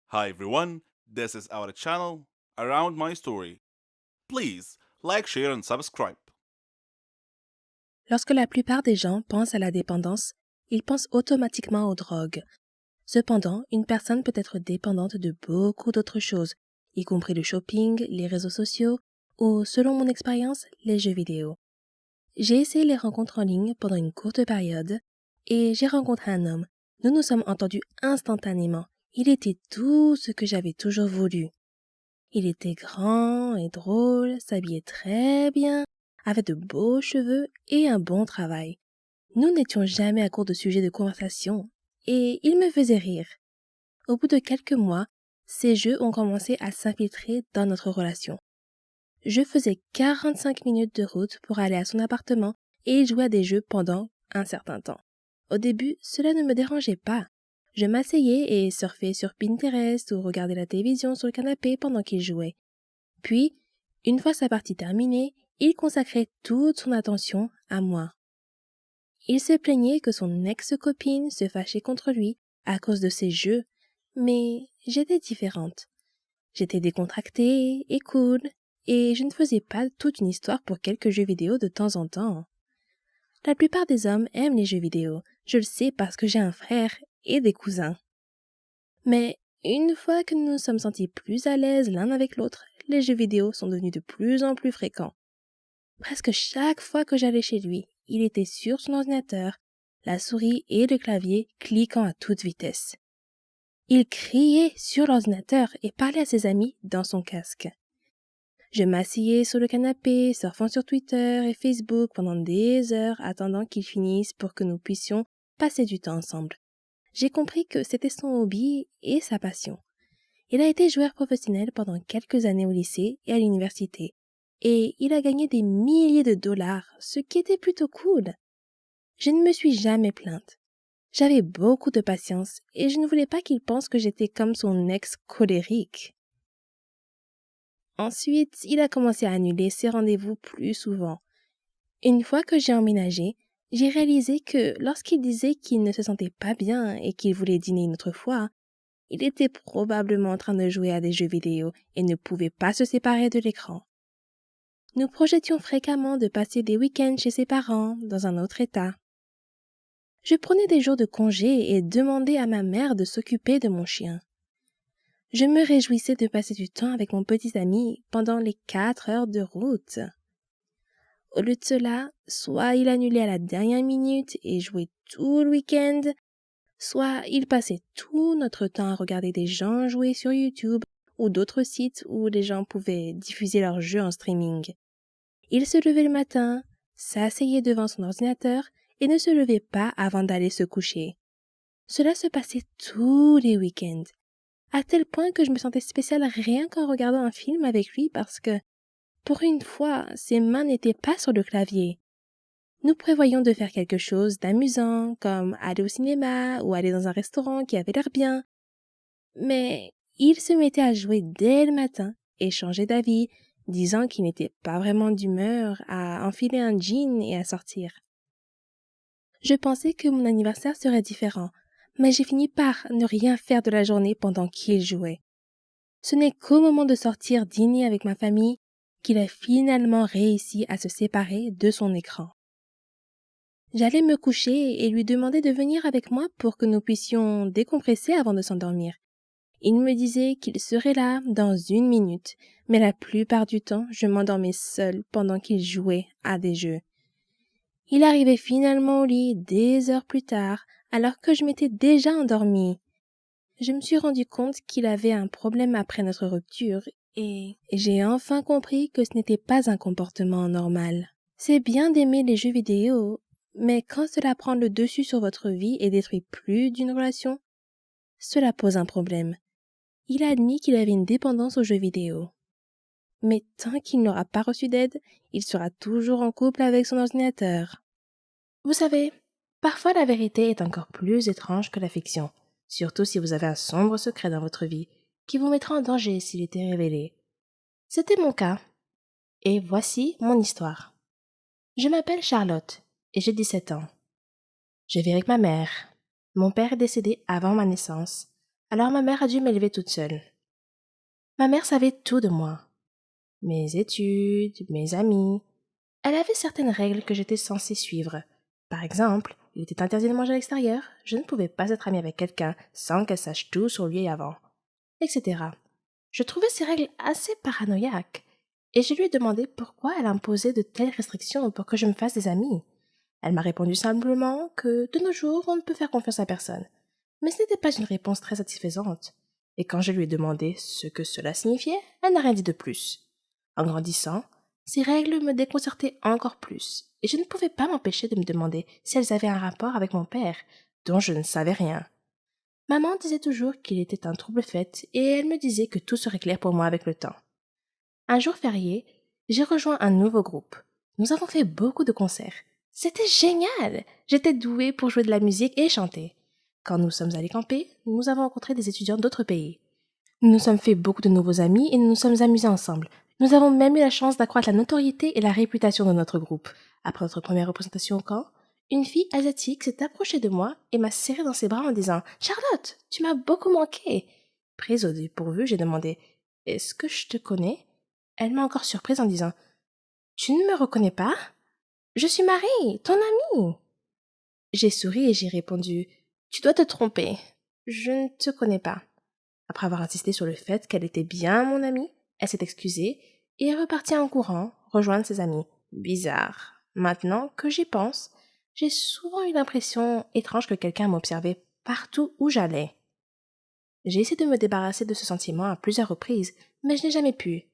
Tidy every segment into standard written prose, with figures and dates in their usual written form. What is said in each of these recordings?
Hi everyone, this is our channel Around My Story. Please like, share, and subscribe. Lorsque la plupart des gens pensent à la dépendance, ils pensent automatiquement aux drogues. Cependant, une personne peut être dépendante de beaucoup d'autres choses, y compris le shopping, les réseaux sociaux ou, selon mon expérience, les jeux vidéo. J'ai essayé les rencontres en ligne pendant une courte période et j'ai rencontré un homme. Nous nous sommes entendus instantanément. Il était tout ce que j'avais toujours voulu. Il était grand et drôle, s'habillait très bien, avait de beaux cheveux et un bon travail. Nous n'étions jamais à court de sujets de conversation, et il me faisait rire. Au bout de quelques mois, ces jeux ont commencé à s'infiltrer dans notre relation. Je faisais 45 minutes de route pour aller à son appartement et il jouait à des jeux pendant un certain temps. Au début, cela ne me dérangeait pas. Je m'asseyais et surfais sur Pinterest ou regardais la télévision sur le canapé pendant qu'il jouait. Puis, une fois sa partie terminée, il consacrait toute son attention à moi. Il se plaignait que son ex-copine se fâchait contre lui à cause de ses jeux, mais j'étais différente. J'étais décontractée et cool, et je ne faisais pas toute une histoire pour quelques jeux vidéo de temps en temps. La plupart des hommes aiment les jeux vidéo, je le sais parce que j'ai un frère et des cousins. Mais une fois que nous nous sommes sentis plus à l'aise l'un avec l'autre, les jeux vidéo sont devenus de plus en plus fréquents. Presque chaque fois que j'allais chez lui, il était sur son ordinateur, la souris et le clavier cliquant à toute vitesse. Il criait sur l'ordinateur et parlait à ses amis dans son casque. Je m'asseyais sur le canapé, surfant sur Twitter et Facebook pendant des heures attendant qu'il finisse pour que nous puissions passer du temps ensemble. J'ai compris que c'était son hobby et sa passion. Il a été joueur professionnel pendant quelques années au lycée et à l'université, et il a gagné des milliers de dollars, ce qui était plutôt cool. Je ne me suis jamais plainte. J'avais beaucoup de patience et je ne voulais pas qu'il pense que j'étais comme son ex colérique. Ensuite, il a commencé à annuler ses rendez-vous plus souvent. Une fois que j'ai emménagé, j'ai réalisé que lorsqu'il disait qu'il ne se sentait pas bien et qu'il voulait dîner une autre fois, il était probablement en train de jouer à des jeux vidéo et ne pouvait pas se séparer de l'écran. Nous projetions fréquemment de passer des week-ends chez ses parents, dans un autre état. Je prenais des jours de congé et demandais à ma mère de s'occuper de mon chien. Je me réjouissais de passer du temps avec mon petit ami pendant les 4 heures de route. Au lieu de cela, soit il annulait à la dernière minute et jouait tout le week-end, soit il passait tout notre temps à regarder des gens jouer sur YouTube ou d'autres sites où les gens pouvaient diffuser leurs jeux en streaming. Il se levait le matin, s'asseyait devant son ordinateur et ne se levait pas avant d'aller se coucher. Cela se passait tous les week-ends, à tel point que je me sentais spéciale rien qu'en regardant un film avec lui parce que, pour une fois, ses mains n'étaient pas sur le clavier. Nous prévoyions de faire quelque chose d'amusant, comme aller au cinéma ou aller dans un restaurant qui avait l'air bien. Mais il se mettait à jouer dès le matin et changeait d'avis, disant qu'il n'était pas vraiment d'humeur à enfiler un jean et à sortir. Je pensais que mon anniversaire serait différent, mais j'ai fini par ne rien faire de la journée pendant qu'il jouait. Ce n'est qu'au moment de sortir dîner avec ma famille qu'il a finalement réussi à se séparer de son écran. J'allais me coucher et lui demander de venir avec moi pour que nous puissions décompresser avant de s'endormir. Il me disait qu'il serait là dans 1 minute, mais la plupart du temps, je m'endormais seule pendant qu'il jouait à des jeux. Il arrivait finalement au lit des heures plus tard, alors que je m'étais déjà endormie. Je me suis rendu compte qu'il avait un problème après notre rupture et j'ai enfin compris que ce n'était pas un comportement normal. C'est bien d'aimer les jeux vidéo, mais quand cela prend le dessus sur votre vie et détruit plus d'une relation, cela pose un problème. Il a admis qu'il avait une dépendance aux jeux vidéo. Mais tant qu'il n'aura pas reçu d'aide, il sera toujours en couple avec son ordinateur. Vous savez, parfois la vérité est encore plus étrange que la fiction, surtout si vous avez un sombre secret dans votre vie qui vous mettra en danger s'il était révélé. C'était mon cas. Et voici mon histoire. Je m'appelle Charlotte et j'ai 17 ans. Je vis avec ma mère. Mon père est décédé avant ma naissance. Alors ma mère a dû m'élever toute seule. Ma mère savait tout de moi. Mes études, mes amis. Elle avait certaines règles que j'étais censée suivre. Par exemple, il était interdit de manger à l'extérieur, je ne pouvais pas être amie avec quelqu'un sans qu'elle sache tout sur lui avant, etc. Je trouvais ces règles assez paranoïaques, et je lui ai demandé pourquoi elle imposait de telles restrictions pour que je me fasse des amis. Elle m'a répondu simplement que de nos jours on ne peut faire confiance à personne. Mais ce n'était pas une réponse très satisfaisante. Et quand je lui ai demandé ce que cela signifiait, elle n'a rien dit de plus. En grandissant, ces règles me déconcertaient encore plus, et je ne pouvais pas m'empêcher de me demander si elles avaient un rapport avec mon père, dont je ne savais rien. Maman disait toujours qu'il était un trouble fait, et elle me disait que tout serait clair pour moi avec le temps. Un jour férié, j'ai rejoint un nouveau groupe. Nous avons fait beaucoup de concerts. C'était génial! J'étais douée pour jouer de la musique et chanter. Quand nous sommes allés camper, nous avons rencontré des étudiants d'autres pays. Nous nous sommes fait beaucoup de nouveaux amis et nous nous sommes amusés ensemble. Nous avons même eu la chance d'accroître la notoriété et la réputation de notre groupe. Après notre première représentation au camp, une fille asiatique s'est approchée de moi et m'a serré dans ses bras en disant « Charlotte, tu m'as beaucoup manqué !» Prise au dépourvu, j'ai demandé « Est-ce que je te connais ?» Elle m'a encore surprise en disant « Tu ne me reconnais pas? Je suis Marie, ton amie !» J'ai souri et j'ai répondu « Tu dois te tromper. Je ne te connais pas. » Après avoir insisté sur le fait qu'elle était bien mon amie, elle s'est excusée et est repartie en courant rejoindre ses amis. Bizarre. Maintenant que j'y pense, j'ai souvent eu l'impression étrange que quelqu'un m'observait partout où j'allais. J'ai essayé de me débarrasser de ce sentiment à plusieurs reprises, mais je n'ai jamais pu.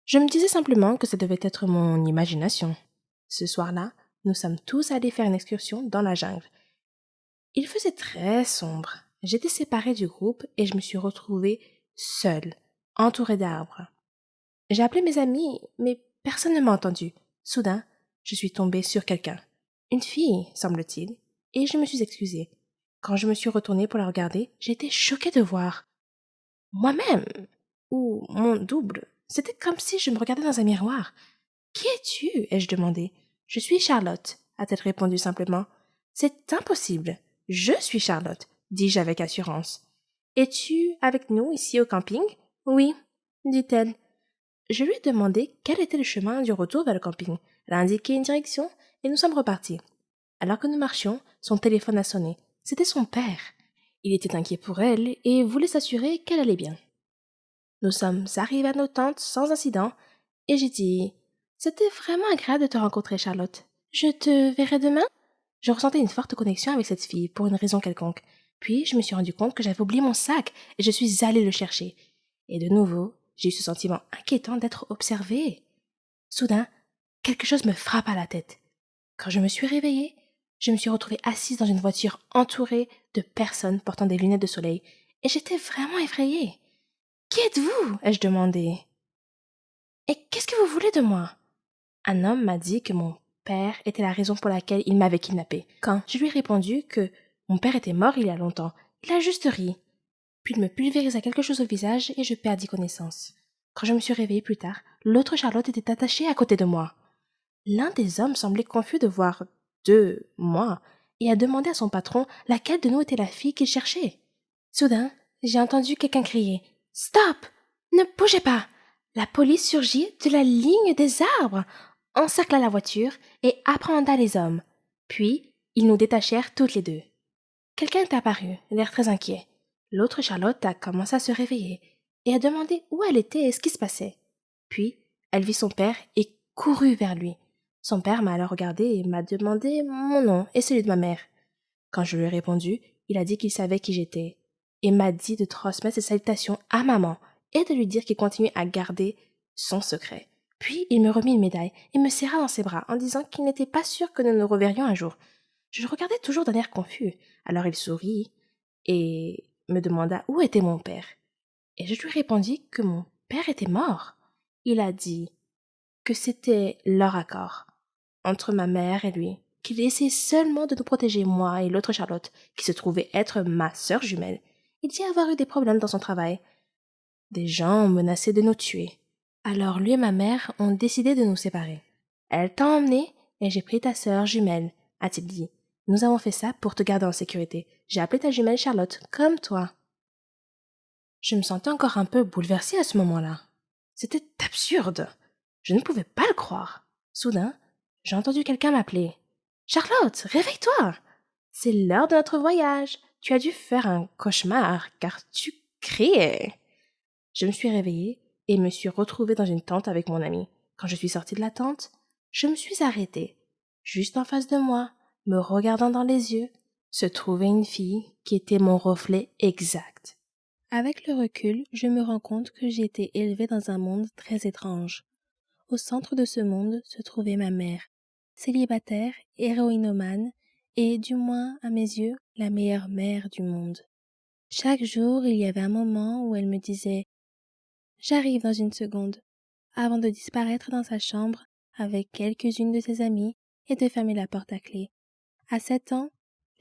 Je me disais simplement que ça devait être mon imagination. Ce soir-là, nous sommes tous allés faire une excursion dans la jungle. Il faisait très sombre. J'étais séparée du groupe et je me suis retrouvée seule, entourée d'arbres. J'ai appelé mes amis, mais personne ne m'a entendu. Soudain, je suis tombée sur quelqu'un. Une fille, semble-t-il, et je me suis excusée. Quand je me suis retournée pour la regarder, j'ai été choquée de voir moi-même, ou mon double. C'était comme si je me regardais dans un miroir. Qui es-tu? Ai-je demandé. Je suis Charlotte, a-t-elle répondu simplement. C'est impossible. Je suis Charlotte, dis-je avec assurance. Es-tu avec nous ici au camping? Oui, dit-elle. Je lui ai demandé quel était le chemin du retour vers le camping. Elle a indiqué une direction et nous sommes repartis. Alors que nous marchions, son téléphone a sonné. C'était son père. Il était inquiet pour elle et voulait s'assurer qu'elle allait bien. Nous sommes arrivés à nos tentes sans incident et j'ai dit « C'était vraiment agréable de te rencontrer, Charlotte. Je te verrai demain ?» Je ressentais une forte connexion avec cette fille pour une raison quelconque. Puis je me suis rendu compte que j'avais oublié mon sac et je suis allée le chercher. Et de nouveau, j'ai eu ce sentiment inquiétant d'être observée. Soudain, quelque chose me frappe à la tête. Quand je me suis réveillée, je me suis retrouvée assise dans une voiture entourée de personnes portant des lunettes de soleil et j'étais vraiment effrayée. « Qui êtes-vous » ai-je demandé. « Et qu'est-ce que vous voulez de moi ?» Un homme m'a dit que mon père était la raison pour laquelle il m'avait kidnappée. Quand je lui ai répondu que mon père était mort il y a longtemps, il a juste ri. Puis il me pulvérisa quelque chose au visage et je perdis connaissance. Quand je me suis réveillée plus tard, l'autre Charlotte était attachée à côté de moi. L'un des hommes semblait confus de voir moi et a demandé à son patron laquelle de nous était la fille qu'il cherchait. Soudain, j'ai entendu quelqu'un crier « Stop! Ne bougez pas !» La police surgit de la ligne des arbres, encercla la voiture et apprehenda les hommes. Puis, ils nous détachèrent toutes les deux. Quelqu'un est apparu, l'air très inquiet. L'autre Charlotte a commencé à se réveiller et a demandé où elle était et ce qui se passait. Puis, elle vit son père et courut vers lui. Son père m'a alors regardé et m'a demandé mon nom et celui de ma mère. Quand je lui ai répondu, il a dit qu'il savait qui j'étais et m'a dit de transmettre ses salutations à maman et de lui dire qu'il continuait à garder son secret. Puis il me remit une médaille et me serra dans ses bras en disant qu'il n'était pas sûr que nous nous reverrions un jour. Je le regardais toujours d'un air confus. Alors il sourit et me demanda où était mon père. Et je lui répondis que mon père était mort. Il a dit que c'était leur accord entre ma mère et lui, qu'il essayait seulement de nous protéger, moi et l'autre Charlotte, qui se trouvait être ma sœur jumelle. Il dit avoir eu des problèmes dans son travail. Des gens ont menacé de nous tuer. Alors lui et ma mère ont décidé de nous séparer. Elle t'a emmené et j'ai pris ta sœur jumelle, a-t-il dit. Nous avons fait ça pour te garder en sécurité. J'ai appelé ta jumelle Charlotte, comme toi. Je me sentais encore un peu bouleversée à ce moment-là. C'était absurde. Je ne pouvais pas le croire. Soudain, j'ai entendu quelqu'un m'appeler. Charlotte, réveille-toi! C'est l'heure de notre voyage. Tu as dû faire un cauchemar car tu criais. Je me suis réveillée et me suis retrouvée dans une tente avec mon ami. Quand je suis sortie de la tente, je me suis arrêtée. Juste en face de moi, me regardant dans les yeux, se trouvait une fille qui était mon reflet exact. Avec le recul, je me rends compte que j'ai été élevée dans un monde très étrange. Au centre de ce monde se trouvait ma mère, célibataire, héroïnomane, et, du moins à mes yeux, la meilleure mère du monde. Chaque jour, il y avait un moment où elle me disait « J'arrive dans une seconde », avant de disparaître dans sa chambre avec quelques-unes de ses amies et de fermer la porte à clé. À 7 ans,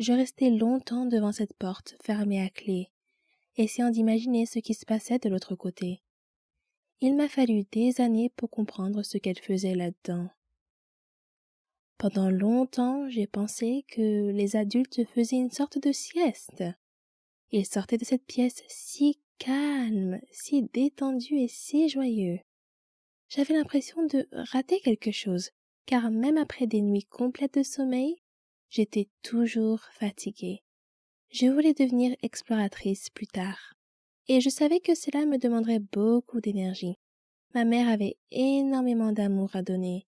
je restais longtemps devant cette porte fermée à clé, essayant d'imaginer ce qui se passait de l'autre côté. Il m'a fallu des années pour comprendre ce qu'elle faisait là-dedans. Pendant longtemps, j'ai pensé que les adultes faisaient une sorte de sieste. Ils sortaient de cette pièce si calme, si détendu et si joyeux. J'avais l'impression de rater quelque chose, car même après des nuits complètes de sommeil, j'étais toujours fatiguée. Je voulais devenir exploratrice plus tard, et je savais que cela me demanderait beaucoup d'énergie. Ma mère avait énormément d'amour à donner,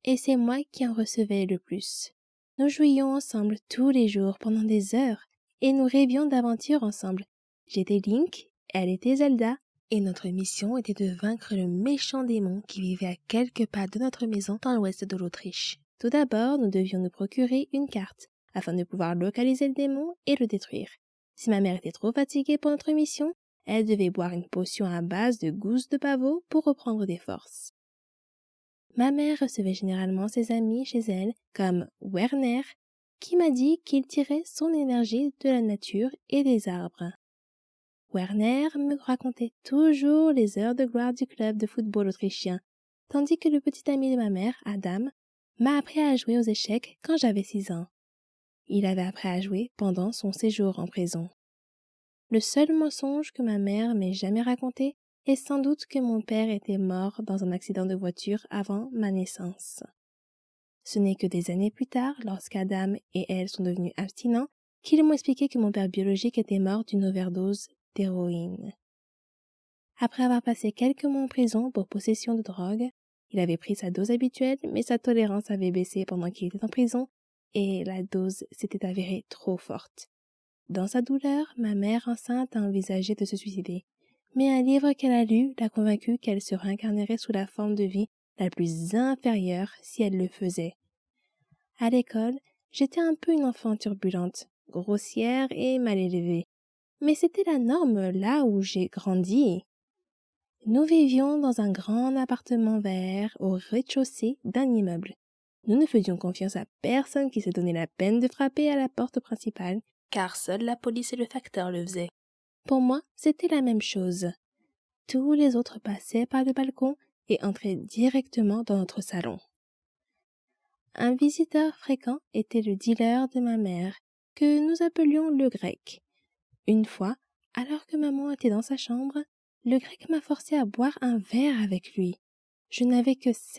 et c'est moi qui en recevais le plus. Nous jouions ensemble tous les jours pendant des heures, et nous rêvions d'aventures ensemble. J'étais Link, elle était Zelda, et notre mission était de vaincre le méchant démon qui vivait à quelques pas de notre maison dans l'ouest de l'Autriche. Tout d'abord, nous devions nous procurer une carte, afin de pouvoir localiser le démon et le détruire. Si ma mère était trop fatiguée pour notre mission, elle devait boire une potion à base de gousses de pavot pour reprendre des forces. Ma mère recevait généralement ses amis chez elle, comme Werner, qui m'a dit qu'il tirait son énergie de la nature et des arbres. Werner me racontait toujours les heures de gloire du club de football autrichien, tandis que le petit ami de ma mère, Adam, m'a appris à jouer aux échecs quand j'avais 6 ans. Il avait appris à jouer pendant son séjour en prison. Le seul mensonge que ma mère m'ait jamais raconté est sans doute que mon père était mort dans un accident de voiture avant ma naissance. Ce n'est que des années plus tard, lorsqu'Adam et elle sont devenus abstinents, qu'ils m'ont expliqué que mon père biologique était mort d'une overdose d'héroïne. Après avoir passé quelques mois en prison pour possession de drogue, il avait pris sa dose habituelle, mais sa tolérance avait baissé pendant qu'il était en prison, et la dose s'était avérée trop forte. Dans sa douleur, ma mère enceinte a envisagé de se suicider, mais un livre qu'elle a lu l'a convaincue qu'elle se réincarnerait sous la forme de vie la plus inférieure si elle le faisait. À l'école, j'étais un peu une enfant turbulente, grossière et mal élevée, mais c'était la norme là où j'ai grandi. Nous vivions dans un grand appartement vert au rez-de-chaussée d'un immeuble. Nous ne faisions confiance à personne qui se donnait la peine de frapper à la porte principale, car seule la police et le facteur le faisaient. Pour moi, c'était la même chose. Tous les autres passaient par le balcon et entraient directement dans notre salon. Un visiteur fréquent était le dealer de ma mère, que nous appelions le grec. Une fois, alors que maman était dans sa chambre, le grec m'a forcé à boire un verre avec lui. Je n'avais que